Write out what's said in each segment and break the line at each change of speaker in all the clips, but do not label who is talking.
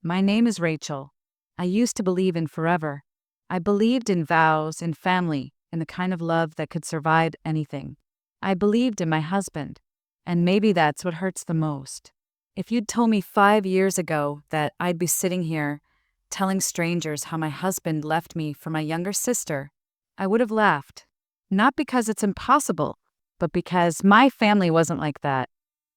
My name is Rachel. I used to believe in forever. I believed in vows, in family, in the kind of love that could survive anything. I believed in my husband. And maybe that's what hurts the most. If you'd told me 5 years ago that I'd be sitting here telling strangers how my husband left me for my younger sister, I would have laughed. Not because it's impossible, but because my family wasn't like that.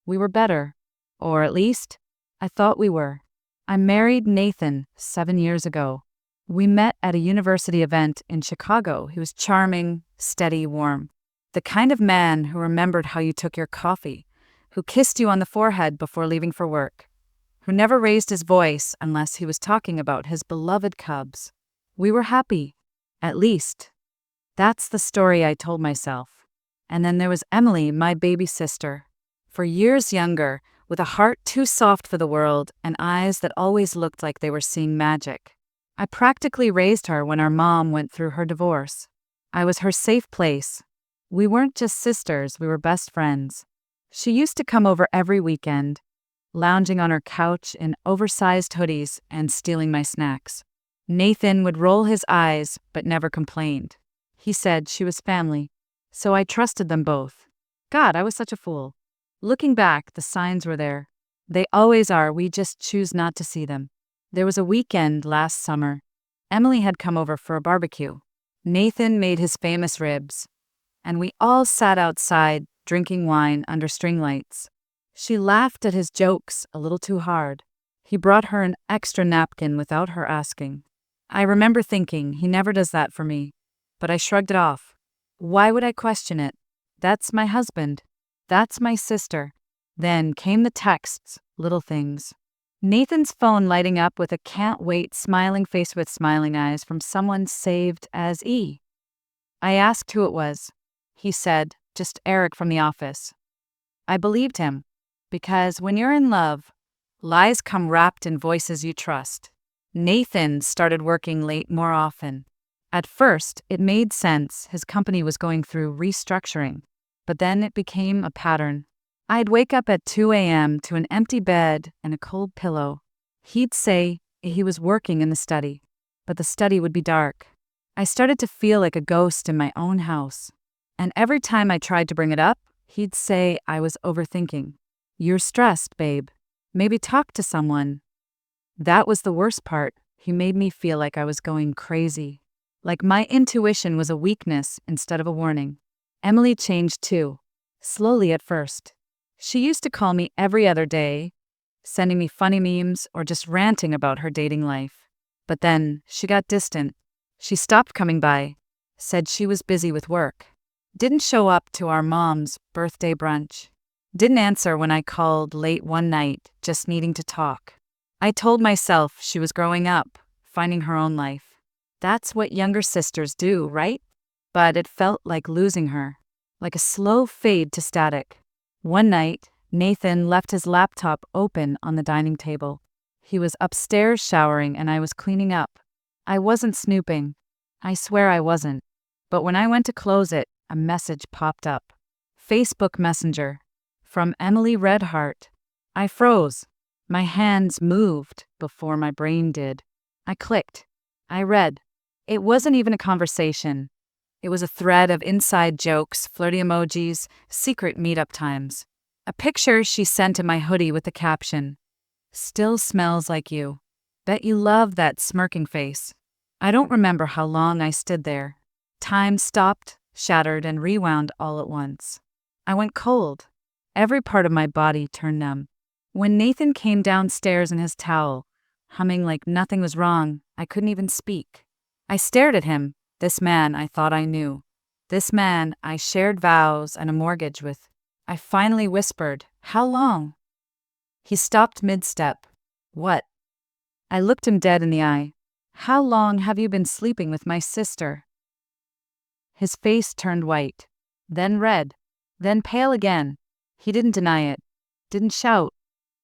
We were better. Or at least, I thought we were. I married Nathan 7 years ago. We met at a university event in Chicago. He was charming, steady, warm. The kind of man who remembered how you took your coffee, who kissed you on the forehead before leaving for work, who never raised his voice unless he was talking about his beloved cubs. We were happy, at least. That's the story I told myself. And then there was Emily, my baby sister, for years younger, with a heart too soft for the world and eyes that always looked like they were seeing magic. I practically raised her when our mom went through her divorce. I was her safe place. We weren't just sisters, we were best friends. She used to come over every weekend, lounging on her couch in oversized hoodies and stealing my snacks. Nathan would roll his eyes but never complained. He said she was family, so I trusted them both. God, I was such a fool. Looking back, the signs were there. They always are, we just choose not to see them. There was a weekend last summer. Emily had come over for a barbecue. Nathan made his famous ribs, and we all sat outside drinking wine under string lights. She laughed at his jokes a little too hard. He brought her an extra napkin without her asking. I remember thinking, he never does that for me. But I shrugged it off. Why would I question it? That's my husband. That's my sister. Then came the texts, little things. Nathan's phone lighting up with a can't wait smiling face with smiling eyes from someone saved as E. I asked who it was. He said, just Eric from the office. I believed him, because when you're in love, lies come wrapped in voices you trust. Nathan started working late more often. At first, it made sense. His company was going through restructuring, but then it became a pattern. I'd wake up at 2 a.m. to an empty bed and a cold pillow. He'd say he was working in the study, but the study would be dark. I started to feel like a ghost in my own house. And every time I tried to bring it up, he'd say I was overthinking. You're stressed, babe. Maybe talk to someone. That was the worst part. He made me feel like I was going crazy. Like my intuition was a weakness instead of a warning. Emily changed too. Slowly at first. She used to call me every other day, sending me funny memes or just ranting about her dating life. But then she got distant. She stopped coming by, said she was busy with work. Didn't show up to our mom's birthday brunch. Didn't answer when I called late one night, just needing to talk. I told myself she was growing up, finding her own life. That's what younger sisters do, right? But it felt like losing her, like a slow fade to static. One night, Nathan left his laptop open on the dining table. He was upstairs showering and I was cleaning up. I wasn't snooping. I swear I wasn't. But when I went to close it, a message popped up. Facebook Messenger. From Emily Redhart. I froze. My hands moved before my brain did. I clicked. I read. It wasn't even a conversation. It was a thread of inside jokes, flirty emojis, secret meetup times. A picture she sent in my hoodie with the caption, "Still smells like you. Bet you love that smirking face." I don't remember how long I stood there. Time stopped, shattered, and rewound all at once. I went cold. Every part of my body turned numb. When Nathan came downstairs in his towel, humming like nothing was wrong, I couldn't even speak. I stared at him, this man I thought I knew. This man I shared vows and a mortgage with. I finally whispered, "How long?" He stopped mid-step. "What?" I looked him dead in the eye. "How long have you been sleeping with my sister?" His face turned white, then red, then pale again. He didn't deny it, didn't shout,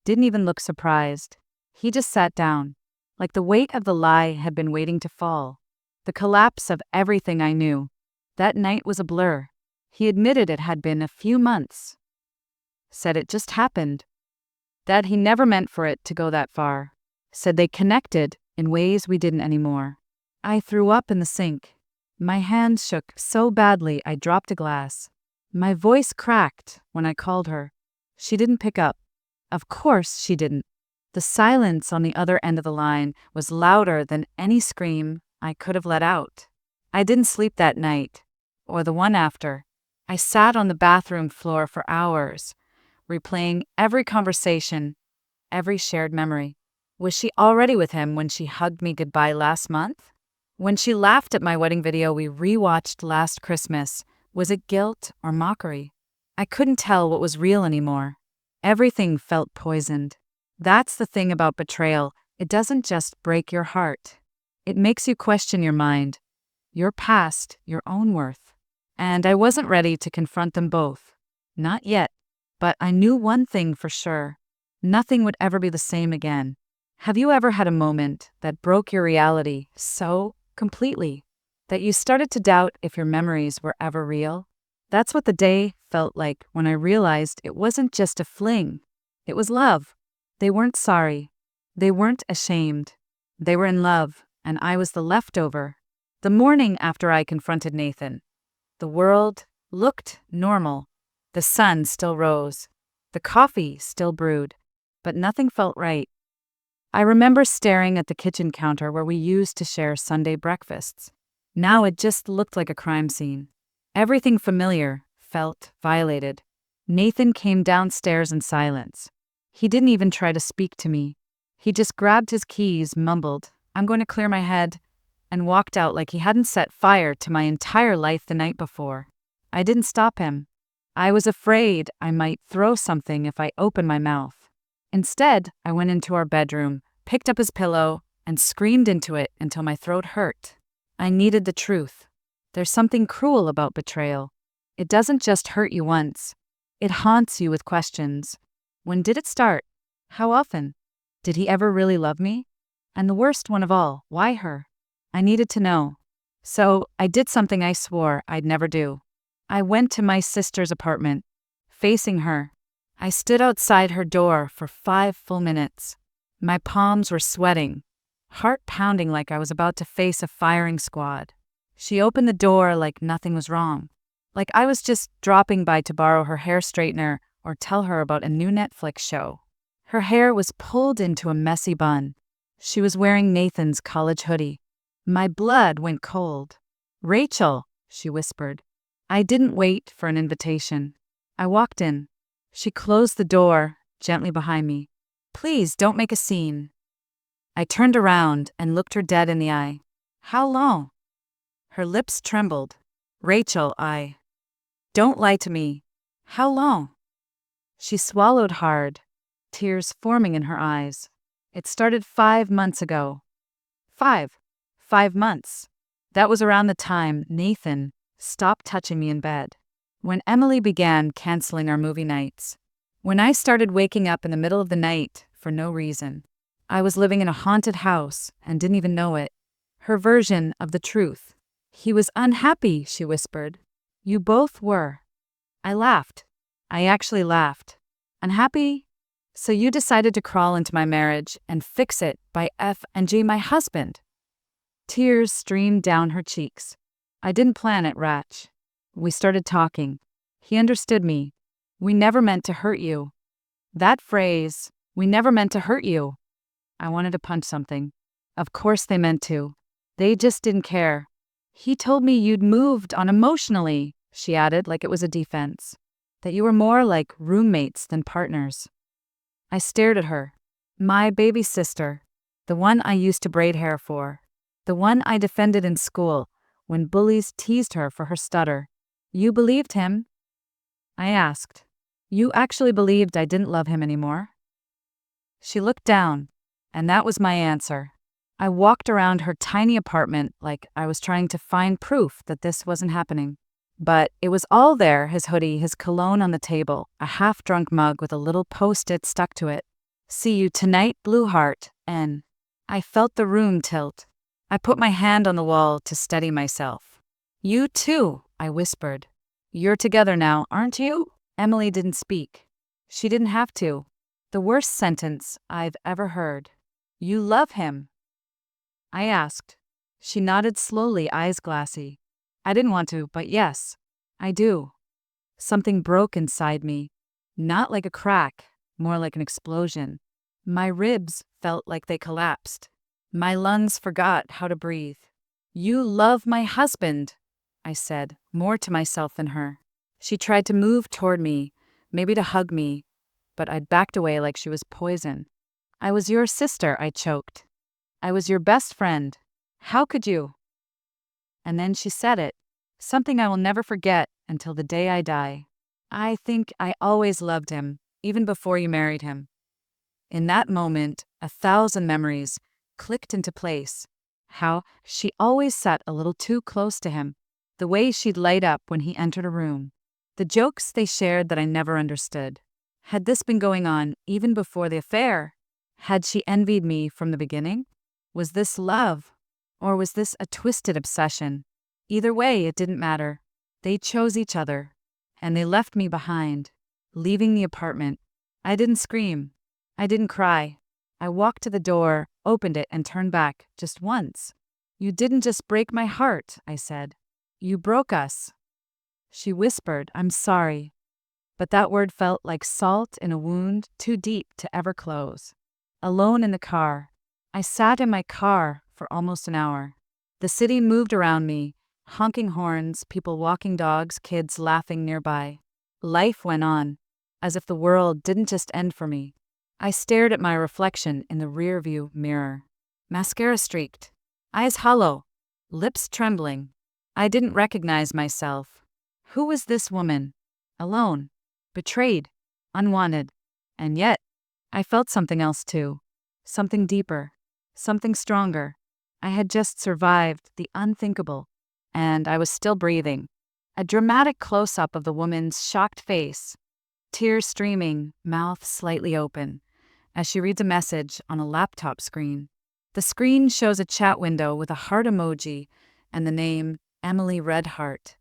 didn't even look surprised. He just sat down, like the weight of the lie had been waiting to fall. The collapse of everything I knew. That night was a blur. He admitted it had been a few months. Said it just happened. That he never meant for it to go that far. said they connected in ways we didn't anymore. I threw up in the sink. My hand shook so badly I dropped a glass. My voice cracked when I called her. She didn't pick up. Of course she didn't. The silence on the other end of the line was louder than any scream I could have let out. I didn't sleep that night, or the one after. I sat on the bathroom floor for hours, replaying every conversation, every shared memory. Was she already with him when she hugged me goodbye last month? When she laughed at my wedding video we rewatched last Christmas, was it guilt or mockery? I couldn't tell what was real anymore. Everything felt poisoned. That's the thing about betrayal. It doesn't just break your heart. It makes you question your mind, your past, your own worth. And I wasn't ready to confront them both. Not yet. But I knew one thing for sure. Nothing would ever be the same again. Have you ever had a moment that broke your reality so completely that you started to doubt if your memories were ever real? That's what the day felt like when I realized it wasn't just a fling. It was love. They weren't sorry. They weren't ashamed. They were in love, and I was the leftover. The morning after I confronted Nathan, the world looked normal. The sun still rose. The coffee still brewed. But nothing felt right. I remember staring at the kitchen counter where we used to share Sunday breakfasts. Now it just looked like a crime scene. Everything familiar felt violated. Nathan came downstairs in silence. He didn't even try to speak to me. He just grabbed his keys, mumbled, "I'm going to clear my head," and walked out like he hadn't set fire to my entire life the night before. I didn't stop him. I was afraid I might throw something if I opened my mouth. Instead, I went into our bedroom, picked up his pillow, and screamed into it until my throat hurt. I needed the truth. There's something cruel about betrayal. It doesn't just hurt you once. It haunts you with questions. When did it start? How often? Did he ever really love me? And the worst one of all, why her? I needed to know. So I did something I swore I'd never do. I went to my sister's apartment, facing her. I stood outside her door for 5 full minutes. My palms were sweating, heart pounding like I was about to face a firing squad. She opened the door like nothing was wrong, like I was just dropping by to borrow her hair straightener or tell her about a new Netflix show. Her hair was pulled into a messy bun. She was wearing Nathan's college hoodie. My blood went cold. "Rachel," she whispered. I didn't wait for an invitation. I walked in. She closed the door gently behind me. "Please don't make a scene." I turned around and looked her dead in the eye. "How long?" Her lips trembled. "Rachel, don't lie to me. How long?" She swallowed hard, tears forming in her eyes. "It started 5 months ago." 5 months. That was around the time Nathan stopped touching me in bed. When Emily began canceling our movie nights. When I started waking up in the middle of the night for no reason. I was living in a haunted house and didn't even know it. Her version of the truth. "He was unhappy," she whispered. "You both were." I laughed. I actually laughed. "Unhappy? So you decided to crawl into my marriage and fix it by F&G my husband." Tears streamed down her cheeks. "I didn't plan it, Ratch. We started talking. He understood me. We never meant to hurt you." That phrase, "we never meant to hurt you." I wanted to punch something. Of course they meant to. They just didn't care. "He told me you'd moved on emotionally," she added like it was a defense. "That you were more like roommates than partners." I stared at her. My baby sister. The one I used to braid hair for. The one I defended in school when bullies teased her for her stutter. "You believed him?" I asked. "You actually believed I didn't love him anymore?" She looked down, and that was my answer. I walked around her tiny apartment like I was trying to find proof that this wasn't happening. But it was all there, his hoodie, his cologne on the table, a half-drunk mug with a little post-it stuck to it. "See you tonight, Blue Heart, N." I felt the room tilt. I put my hand on the wall to steady myself. "You too," I whispered. "You're together now, aren't you?" Emily didn't speak. She didn't have to. The worst sentence I've ever heard. You love him? I asked. She nodded slowly, eyes glassy. I didn't want to, but yes, I do. Something broke inside me. Not like a crack, more like an explosion. My ribs felt like they collapsed. My lungs forgot how to breathe. You love my husband, I said, more to myself than her. She tried to move toward me, maybe to hug me, but I'd backed away like she was poison. I was your sister, I choked. I was your best friend. How could you? And then she said it, something I will never forget until the day I die. I think I always loved him, even before you married him. In that moment, 1,000 memories clicked into place. How she always sat a little too close to him, the way she'd light up when he entered a room, the jokes they shared that I never understood. Had this been going on even before the affair? Had she envied me from the beginning? Was this love? Or was this a twisted obsession? Either way, it didn't matter. They chose each other, and they left me behind, leaving the apartment. I didn't scream. I didn't cry. I walked to the door, opened it, and turned back just once. You didn't just break my heart, I said. You broke us. She whispered, I'm sorry. But that word felt like salt in a wound too deep to ever close. Alone in the car. I sat in my car for almost an hour. The city moved around me, honking horns, people walking dogs, kids laughing nearby. Life went on, as if the world didn't just end for me. I stared at my reflection in the rearview mirror. Mascara streaked, eyes hollow, lips trembling. I didn't recognize myself. Who was this woman? Alone, betrayed, unwanted. And yet, I felt something else too. Something deeper, something stronger. I had just survived the unthinkable, and I was still breathing. A dramatic close-up of the woman's shocked face, tears streaming, mouth slightly open, as she reads a message on a laptop screen. The screen shows a chat window with a heart emoji and the name Emily Redheart.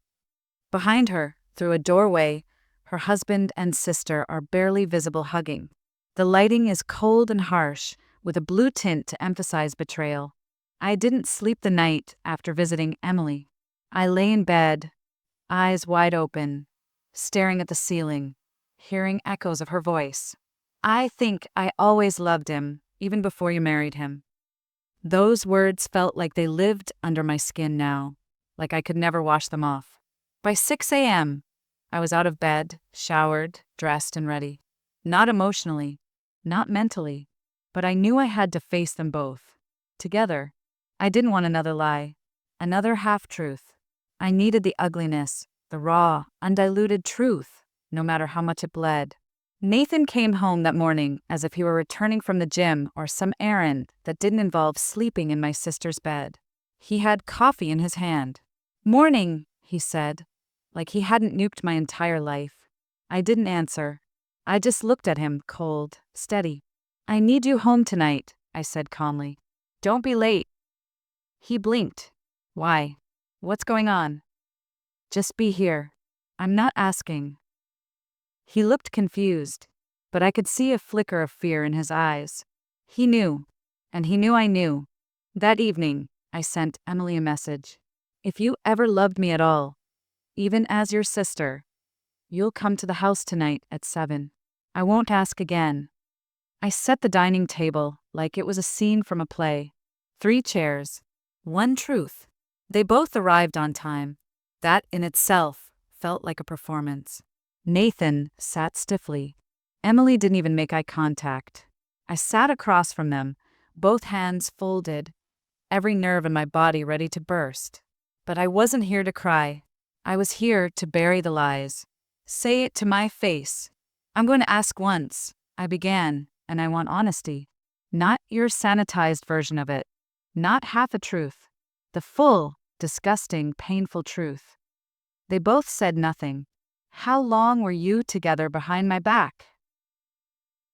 Behind her, through a doorway, her husband and sister are barely visible hugging. The lighting is cold and harsh, with a blue tint to emphasize betrayal. I didn't sleep the night after visiting Emily. I lay in bed, eyes wide open, staring at the ceiling, hearing echoes of her voice. I think I always loved him, even before you married him. Those words felt like they lived under my skin now, like I could never wash them off. By 6 a.m., I was out of bed, showered, dressed, and ready. Not emotionally, not mentally, but I knew I had to face them both. Together. I didn't want another lie, another half-truth. I needed the ugliness, the raw, undiluted truth, no matter how much it bled. Nathan came home that morning as if he were returning from the gym or some errand that didn't involve sleeping in my sister's bed. He had coffee in his hand. Morning, he said, like he hadn't nuked my entire life. I didn't answer. I just looked at him, cold, steady. I need you home tonight, I said calmly. Don't be late. He blinked. Why? What's going on? Just be here. I'm not asking. He looked confused, but I could see a flicker of fear in his eyes. He knew, and he knew I knew. That evening, I sent Emily a message. If you ever loved me at all, even as your sister, you'll come to the house tonight at 7. I won't ask again. I set the dining table like it was a scene from a play. 3 chairs, 1 truth. They both arrived on time. That in itself felt like a performance. Nathan sat stiffly. Emily didn't even make eye contact. I sat across from them, both hands folded, every nerve in my body ready to burst. But I wasn't here to cry. I was here to bury the lies. Say it to my face. I'm going to ask once, I began, and I want honesty. Not your sanitized version of it. Not half a truth. The full, disgusting, painful truth. They both said nothing. How long were you together behind my back?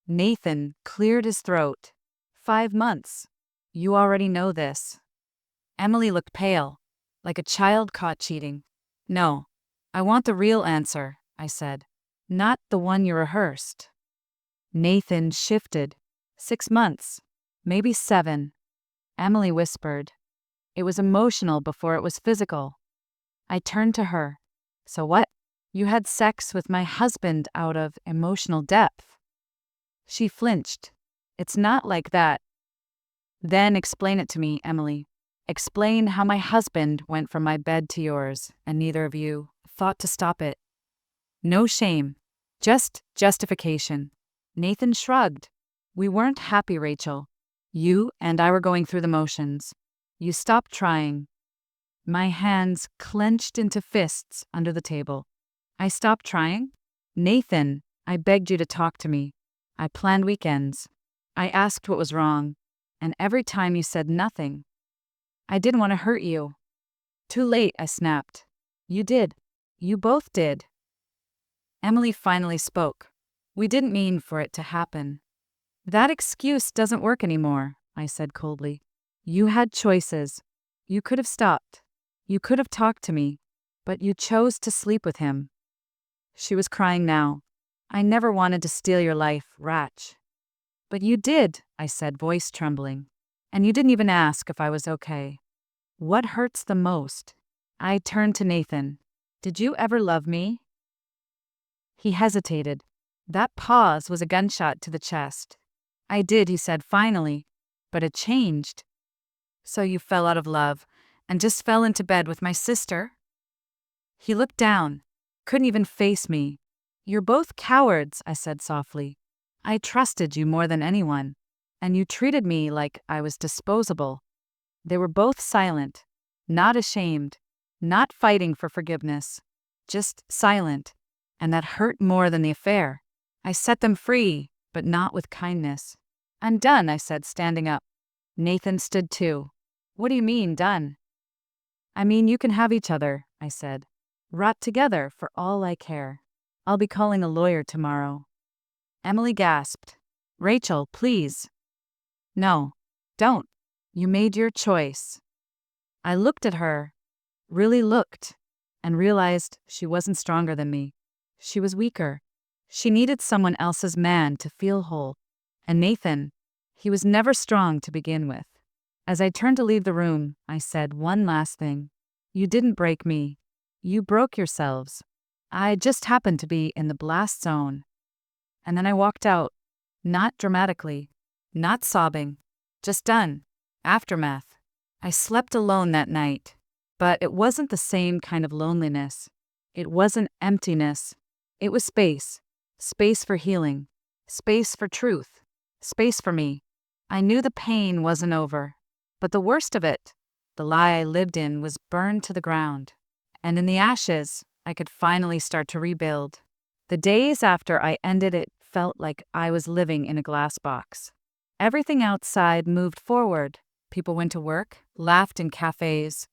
Nathan cleared his throat. 5 months. You already know this. Emily looked pale, like a child caught cheating. No, I want the real answer, I said. Not the one you rehearsed. Nathan shifted. 6 months. Maybe 7, Emily whispered. It was emotional before it was physical. I turned to her. So what? You had sex with my husband out of emotional depth. She flinched. It's not like that. Then explain it to me, Emily. Explain how my husband went from my bed to yours, and neither of you thought to stop it. No shame. Just justification. Nathan shrugged. We weren't happy, Rachel. You and I were going through the motions. You stopped trying. My hands clenched into fists under the table. I stopped trying? Nathan, I begged you to talk to me. I planned weekends. I asked what was wrong. And every time you said nothing. I didn't want to hurt you. Too late, I snapped. You did. You both did. Emily finally spoke. We didn't mean for it to happen. That excuse doesn't work anymore, I said coldly. You had choices. You could have stopped. You could have talked to me. But you chose to sleep with him. She was crying now. I never wanted to steal your life, Ratch. But you did, I said, voice trembling. And you didn't even ask if I was okay. What hurts the most? I turned to Nathan. Did you ever love me? He hesitated. That pause was a gunshot to the chest. I did, he said finally, but it changed. So you fell out of love and just fell into bed with my sister? He looked down, couldn't even face me. You're both cowards, I said softly. I trusted you more than anyone, and you treated me like I was disposable. They were both silent, not ashamed, not fighting for forgiveness, just silent, and that hurt more than the affair. I set them free, but not with kindness. I'm done, I said, standing up. Nathan stood too. What do you mean, done? I mean you can have each other, I said. Rot together for all I care. I'll be calling a lawyer tomorrow. Emily gasped. Rachel, please. No, don't. You made your choice. I looked at her, really looked, and realized she wasn't stronger than me. She was weaker. She needed someone else's man to feel whole. And Nathan, he was never strong to begin with. As I turned to leave the room, I said one last thing. You didn't break me. You broke yourselves. I just happened to be in the blast zone. And then I walked out, not dramatically, not sobbing, just done. Aftermath. I slept alone that night, but it wasn't the same kind of loneliness. It wasn't emptiness. It was space. Space for healing. Space for truth. Space for me. I knew the pain wasn't over. But the worst of it, the lie I lived in, was burned to the ground. And in the ashes, I could finally start to rebuild. The days after I ended it felt like I was living in a glass box. Everything outside moved forward. People went to work, laughed in cafes,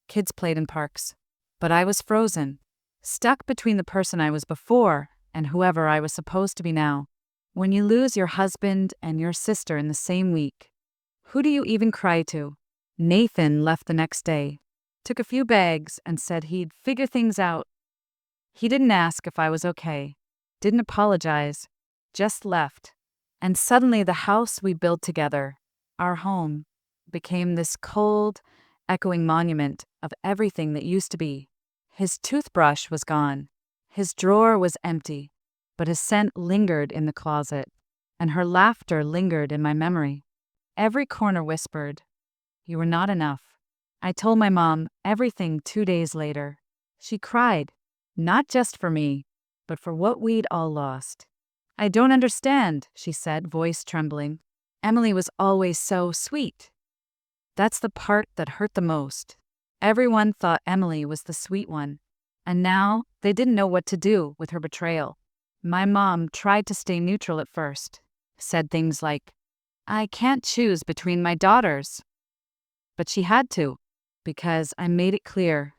kids played in parks. But I was frozen, stuck between the person I was before and whoever I was supposed to be now. When you lose your husband and your sister in the same week, who do you even cry to? Nathan left the next day, took a few bags, and said he'd figure things out. He didn't ask if I was okay, didn't apologize, just left. And suddenly the house we built together, our home, became this cold, echoing monument of everything that used to be. His toothbrush was gone. His drawer was empty, but his scent lingered in the closet, and her laughter lingered in my memory. Every corner whispered, "You were not enough." I told my mom everything 2 days later. She cried, not just for me, but for what we'd all lost. I don't understand, she said, voice trembling. Emily was always so sweet. That's the part that hurt the most. Everyone thought Emily was the sweet one, and now they didn't know what to do with her betrayal. My mom tried to stay neutral at first, said things like, "I can't choose between my daughters." But she had to, because I made it clear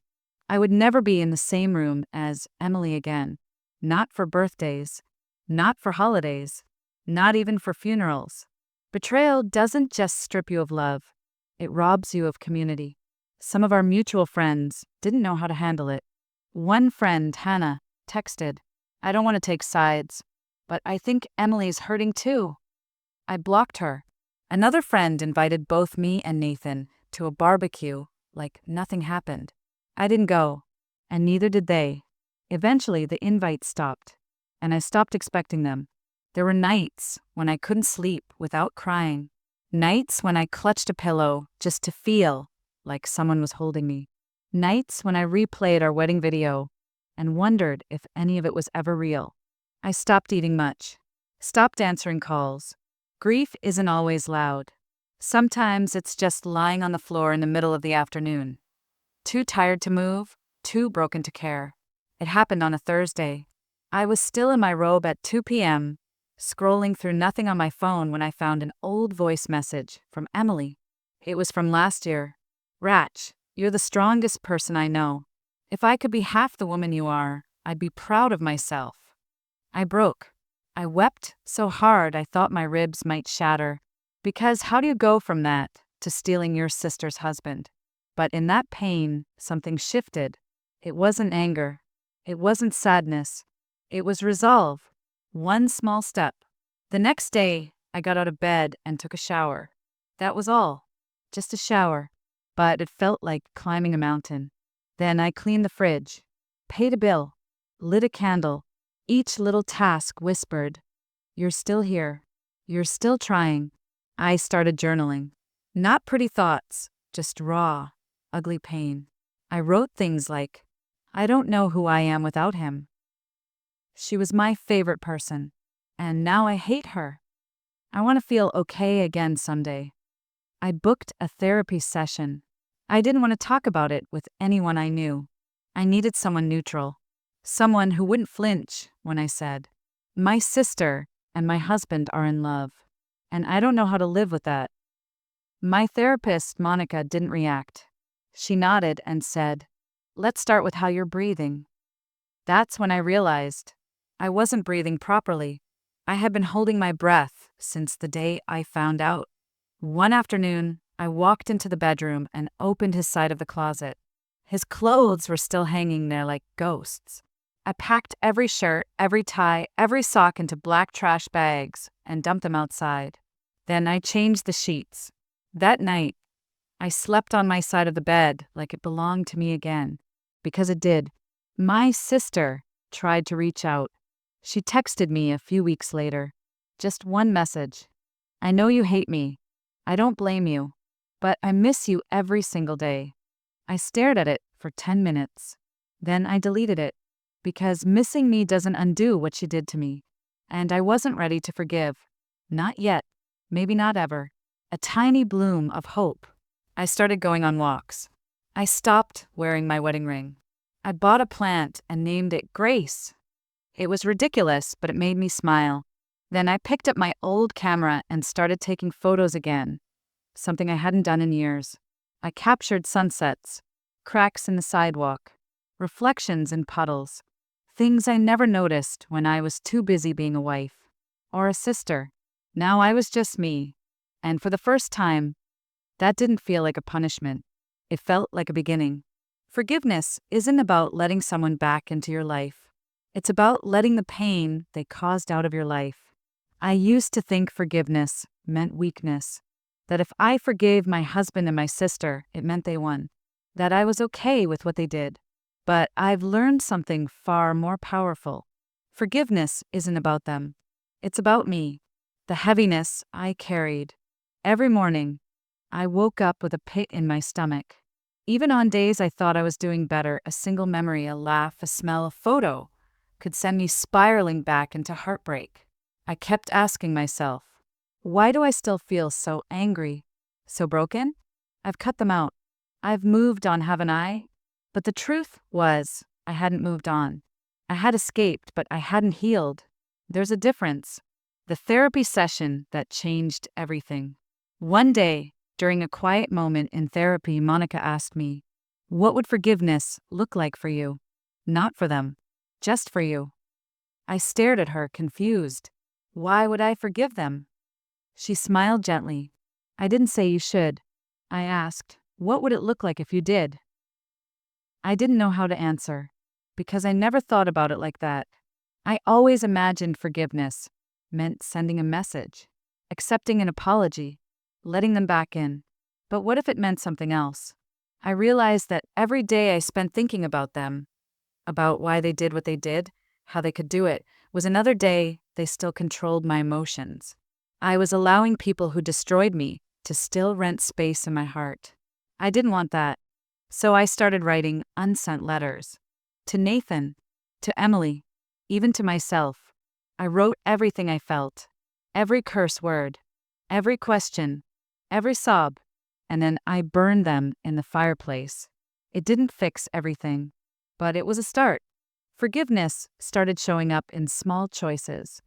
I would never be in the same room as Emily again. Not for birthdays, not for holidays, not even for funerals. Betrayal doesn't just strip you of love, it robs you of community. Some of our mutual friends didn't know how to handle it. One friend, Hannah, texted, "I don't want to take sides, but I think Emily's hurting too." I blocked her. Another friend invited both me and Nathan to a barbecue like nothing happened. I didn't go, and neither did they. Eventually, the invite stopped, and I stopped expecting them. There were nights when I couldn't sleep without crying, nights when I clutched a pillow just to feel like someone was holding me, nights when I replayed our wedding video and wondered if any of it was ever real. I stopped eating much, stopped answering calls. Grief isn't always loud. Sometimes it's just lying on the floor in the middle of the afternoon. Too tired to move, too broken to care. It happened on a Thursday. I was still in my robe at 2 p.m., scrolling through nothing on my phone when I found an old voice message from Emily. It was from last year. Ratch, you're the strongest person I know. If I could be half the woman you are, I'd be proud of myself. I broke. I wept so hard I thought my ribs might shatter. Because how do you go from that to stealing your sister's husband? But in that pain, something shifted. It wasn't anger. It wasn't sadness. It was resolve. One small step. The next day, I got out of bed and took a shower. That was all. Just a shower. But it felt like climbing a mountain. Then I cleaned the fridge, paid a bill, lit a candle. Each little task whispered, "You're still here. You're still trying." I started journaling. Not pretty thoughts, just raw, ugly pain. I wrote things like, "I don't know who I am without him. She was my favorite person, and now I hate her. I want to feel okay again someday." I booked a therapy session. I didn't want to talk about it with anyone I knew. I needed someone neutral, someone who wouldn't flinch when I said, "My sister and my husband are in love, and I don't know how to live with that." My therapist, Monica, didn't react. She nodded and said, "Let's start with how you're breathing." That's when I realized I wasn't breathing properly. I had been holding my breath since the day I found out. One afternoon, I walked into the bedroom and opened his side of the closet. His clothes were still hanging there like ghosts. I packed every shirt, every tie, every sock into black trash bags and dumped them outside. Then I changed the sheets. That night, I slept on my side of the bed like it belonged to me again. Because it did. My sister tried to reach out. She texted me a few weeks later. Just one message. "I know you hate me. I don't blame you. But I miss you every single day." I stared at it for 10 minutes. Then I deleted it. Because missing me doesn't undo what she did to me. And I wasn't ready to forgive. Not yet. Maybe not ever. A tiny bloom of hope. I started going on walks. I stopped wearing my wedding ring. I bought a plant and named it Grace. It was ridiculous, but it made me smile. Then I picked up my old camera and started taking photos again. Something I hadn't done in years. I captured sunsets, cracks in the sidewalk, reflections in puddles, things I never noticed when I was too busy being a wife or a sister. Now I was just me. And for the first time, that didn't feel like a punishment. It felt like a beginning. Forgiveness isn't about letting someone back into your life. It's about letting the pain they caused out of your life. I used to think forgiveness meant weakness. That if I forgave my husband and my sister, it meant they won. That I was okay with what they did. But I've learned something far more powerful. Forgiveness isn't about them. It's about me. The heaviness I carried. Every morning, I woke up with a pit in my stomach. Even on days I thought I was doing better, a single memory, a laugh, a smell, a photo could send me spiraling back into heartbreak. I kept asking myself, why do I still feel so angry, so broken? I've cut them out. I've moved on, haven't I? But the truth was, I hadn't moved on. I had escaped, but I hadn't healed. There's a difference. The therapy session that changed everything. One day, during a quiet moment in therapy, Monica asked me, "What would forgiveness look like for you? Not for them, just for you." I stared at her, confused. Why would I forgive them? She smiled gently. "I didn't say you should." I asked, "What would it look like if you did?" I didn't know how to answer, because I never thought about it like that. I always imagined forgiveness meant sending a message, accepting an apology, letting them back in. But what if it meant something else? I realized that every day I spent thinking about them, about why they did what they did, how they could do it, was another day they still controlled my emotions. I was allowing people who destroyed me to still rent space in my heart. I didn't want that. So I started writing unsent letters. To Nathan, to Emily, even to myself. I wrote everything I felt, every curse word, every question, every sob, and then I burned them in the fireplace. It didn't fix everything, but it was a start. Forgiveness started showing up in small choices.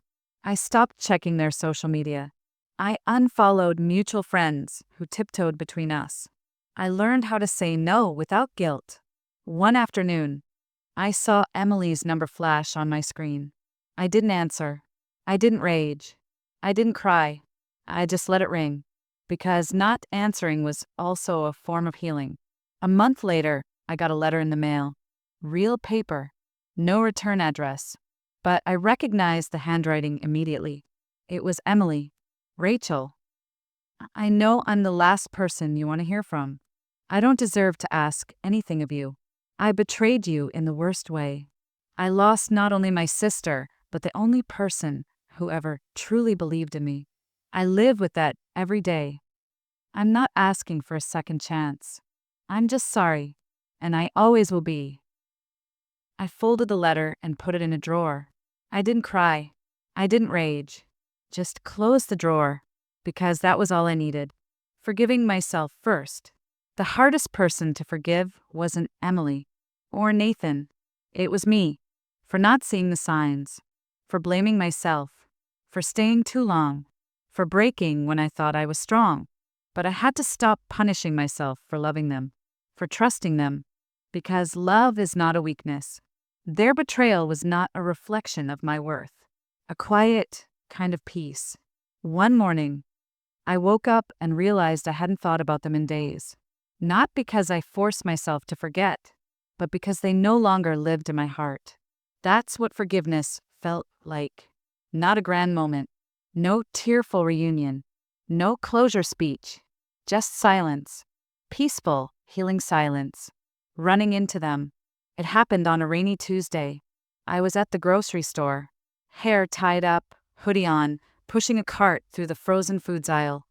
I stopped checking their social media. I unfollowed mutual friends who tiptoed between us. I learned how to say no without guilt. One afternoon, I saw Emily's number flash on my screen. I didn't answer. I didn't rage. I didn't cry. I just let it ring, because not answering was also a form of healing. A month later, I got a letter in the mail. Real paper. No return address. But I recognized the handwriting immediately. It was Emily. Rachel. I know I'm the last person you want to hear from. I don't deserve to ask anything of you. I betrayed you in the worst way. I lost not only my sister, but the only person who ever truly believed in me. I live with that every day. I'm not asking for a second chance. I'm just sorry, and I always will be. I folded the letter and put it in a drawer. I didn't cry. I didn't rage. Just closed the drawer, because that was all I needed. Forgiving myself first. The hardest person to forgive wasn't Emily or Nathan. It was me, for not seeing the signs, for blaming myself, for staying too long, for breaking when I thought I was strong. But I had to stop punishing myself for loving them, for trusting them, because love is not a weakness. Their betrayal was not a reflection of my worth, a quiet kind of peace. One morning, I woke up and realized I hadn't thought about them in days. Not because I forced myself to forget, but because they no longer lived in my heart. That's what forgiveness felt like. Not a grand moment, no tearful reunion, no closure speech, just silence. Peaceful, healing silence. Running into them. It happened on a rainy Tuesday. I was at the grocery store, hair tied up, hoodie on, pushing a cart through the frozen foods aisle.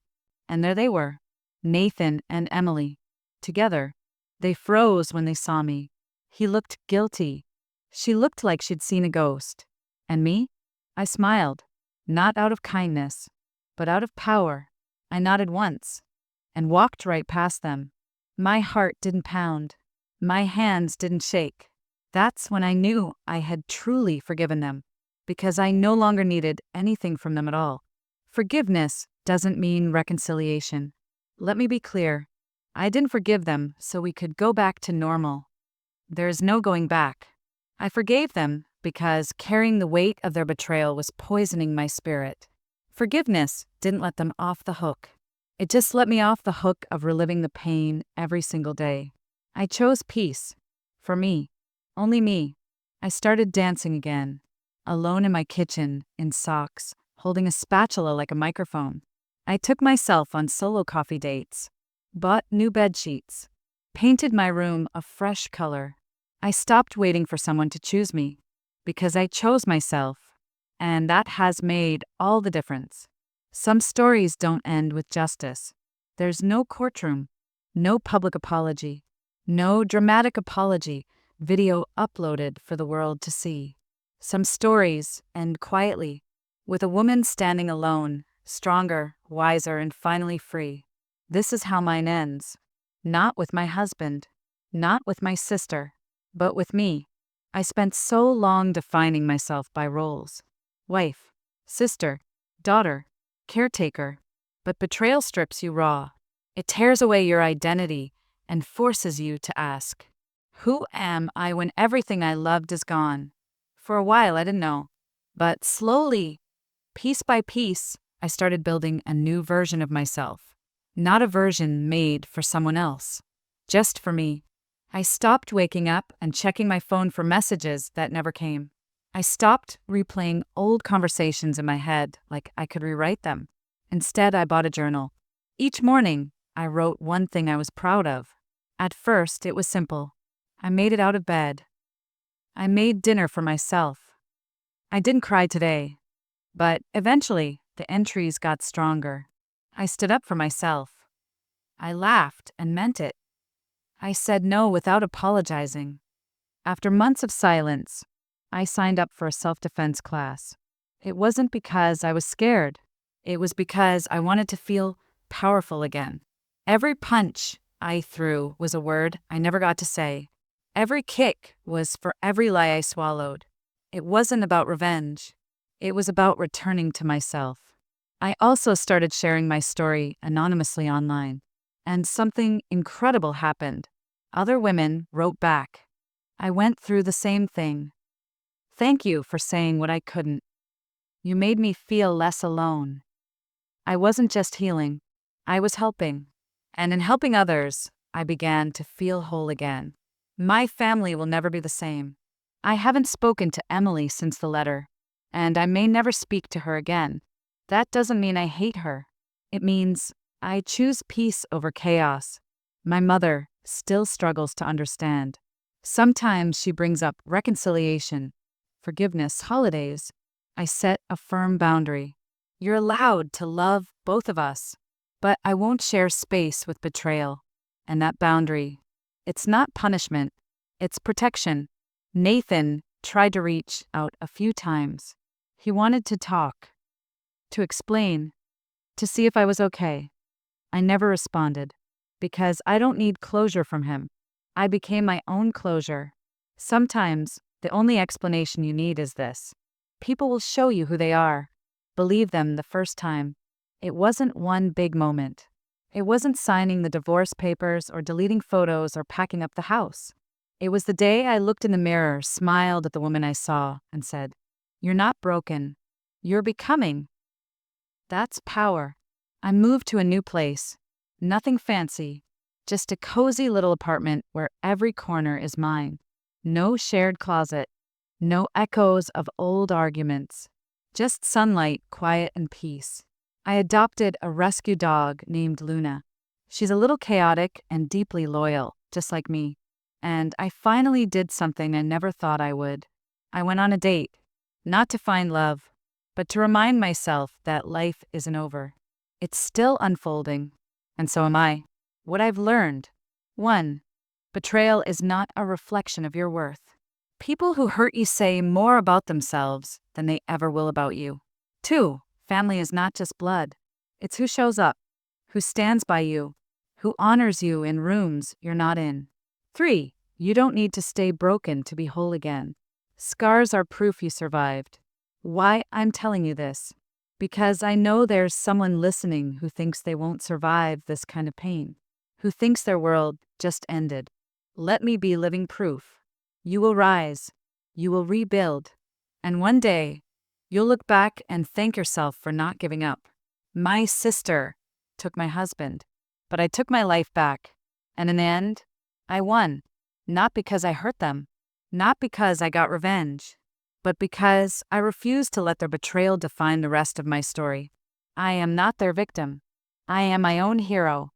And there they were, Nathan and Emily. Together. They froze when they saw me. He looked guilty. She looked like she'd seen a ghost. And me? I smiled. Not out of kindness, but out of power. I nodded once and walked right past them. My heart didn't pound. My hands didn't shake. That's when I knew I had truly forgiven them, because I no longer needed anything from them at all. Forgiveness doesn't mean reconciliation. Let me be clear. I didn't forgive them so we could go back to normal. There's no going back. I forgave them because carrying the weight of their betrayal was poisoning my spirit. Forgiveness didn't let them off the hook. It just let me off the hook of reliving the pain every single day. I chose peace. For me. Only me. I started dancing again. Alone in my kitchen, in socks, holding a spatula like a microphone. I took myself on solo coffee dates. Bought new bed sheets. Painted my room a fresh color. I stopped waiting for someone to choose me, because I chose myself, and that has made all the difference. Some stories don't end with justice. There's no courtroom, no public apology, no dramatic apology, video uploaded for the world to see. Some stories end quietly, with a woman standing alone, stronger, wiser, and finally free. This is how mine ends. Not with my husband, not with my sister, but with me. I spent so long defining myself by roles. Wife, sister, daughter, caretaker. But betrayal strips you raw. It tears away your identity and forces you to ask, who am I when everything I loved is gone? For a while I didn't know. But slowly, piece by piece, I started building a new version of myself. Not a version made for someone else. Just for me. I stopped waking up and checking my phone for messages that never came. I stopped replaying old conversations in my head like I could rewrite them. Instead, I bought a journal. Each morning, I wrote one thing I was proud of. At first, it was simple. I made it out of bed. I made dinner for myself. I didn't cry today. But eventually, the entries got stronger. I stood up for myself. I laughed and meant it. I said no without apologizing. After months of silence, I signed up for a self-defense class. It wasn't because I was scared. It was because I wanted to feel powerful again. Every punch I threw was a word I never got to say. Every kick was for every lie I swallowed. It wasn't about revenge. It was about returning to myself. I also started sharing my story anonymously online. And something incredible happened. Other women wrote back. I went through the same thing. Thank you for saying what I couldn't. You made me feel less alone. I wasn't just healing, I was helping. And in helping others, I began to feel whole again. My family will never be the same. I haven't spoken to Emily since the letter, and I may never speak to her again. That doesn't mean I hate her. It means I choose peace over chaos. My mother still struggles to understand. Sometimes she brings up reconciliation, forgiveness, holidays. I set a firm boundary. You're allowed to love both of us, but I won't share space with betrayal. And that boundary, it's not punishment, it's protection. Nathan tried to reach out a few times. He wanted to talk, to explain, to see if I was okay. I never responded, because I don't need closure from him. I became my own closure. Sometimes, the only explanation you need is this. People will show you who they are. Believe them the first time. It wasn't one big moment. It wasn't signing the divorce papers or deleting photos or packing up the house. It was the day I looked in the mirror, smiled at the woman I saw, and said, "You're not broken. You're becoming." That's power. I moved to a new place. Nothing fancy. Just a cozy little apartment where every corner is mine. No shared closet. No echoes of old arguments. Just sunlight, quiet, and peace. I adopted a rescue dog named Luna. She's a little chaotic and deeply loyal, just like me. And I finally did something I never thought I would. I went on a date. Not to find love, but to remind myself that life isn't over. It's still unfolding. And so am I. What I've learned. 1. Betrayal is not a reflection of your worth. People who hurt you say more about themselves than they ever will about you. 2. Family is not just blood. It's who shows up, who stands by you, who honors you in rooms you're not in. 3. You don't need to stay broken to be whole again. Scars are proof you survived. Why I'm telling you this? Because I know there's someone listening who thinks they won't survive this kind of pain, who thinks their world just ended. Let me be living proof. You will rise, you will rebuild, and one day, you'll look back and thank yourself for not giving up. My sister took my husband, but I took my life back, and in the end, I won. Not because I hurt them, not because I got revenge, but because I refused to let their betrayal define the rest of my story. I am not their victim. I am my own hero,